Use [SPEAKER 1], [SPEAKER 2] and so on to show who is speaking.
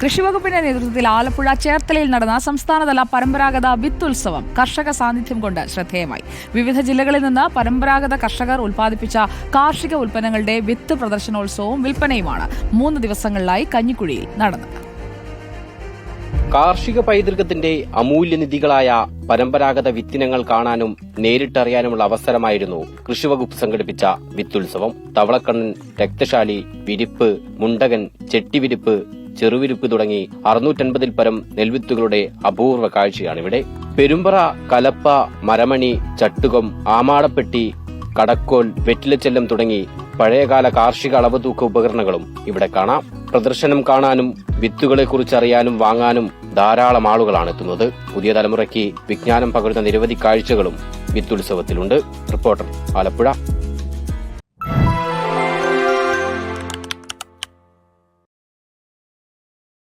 [SPEAKER 1] കൃഷിവകുപ്പിന്റെ നേതൃത്വത്തിൽ ആലപ്പുഴ ചേർത്തലയിൽ നടന്ന സംസ്ഥാനതല പരമ്പരാഗത വിത്തുത്സവം കർഷക സാന്നിധ്യം കൊണ്ട് ശ്രദ്ധേയമായി. വിവിധ ജില്ലകളിൽ നിന്ന് പരമ്പരാഗത കർഷകർ ഉൽപ്പാദിപ്പിച്ച കാർഷിക ഉൽപ്പന്നങ്ങളുടെ വിത്ത് പ്രദർശനോത്സവവും വിൽപ്പനയുമാണ് 3 ദിവസങ്ങളിലായി കഞ്ഞിക്കുഴിയിൽ നടന്നത്.
[SPEAKER 2] കാർഷിക പൈതൃകത്തിന്റെ അമൂല്യനിധികളായ പരമ്പരാഗത വിത്തിനങ്ങൾ കാണാനും നേരിട്ടറിയാനുമുള്ള അവസരമായിരുന്നു കൃഷിവകുപ്പ് സംഘടിപ്പിച്ച വിത്തുത്സവം. തവളക്കണ്ണൻ, രക്തശാലി, വിരിപ്പ്, മുണ്ടകൻ, ചെട്ടിവിരിപ്പ്, ചെറുവിരിപ്പ് തുടങ്ങി 650-ൽ പരം നെൽവിത്തുകളുടെ അപൂർവ കാഴ്ചയാണിവിടെ. പെരുമ്പറ, കലപ്പ, മരമണി, ചട്ടുകം, ആമാടപ്പെട്ടി, കടക്കോൽ, വെറ്റിലച്ചെല്ലം തുടങ്ങി പഴയകാല കാർഷിക അളവുതൂക്ക ഉപകരണങ്ങളും ഇവിടെ കാണാം. പ്രദർശനം കാണാനും വിത്തുകളെക്കുറിച്ച് അറിയാനും വാങ്ങാനും ധാരാളം ആളുകളാണ് എത്തുന്നത്. പുതിയ തലമുറയ്ക്ക് വിജ്ഞാനം പകരുന്ന നിരവധി കാഴ്ചകളും വിത്തുത്സവത്തിലുണ്ട്. റിപ്പോർട്ടർ, ആലപ്പുഴ.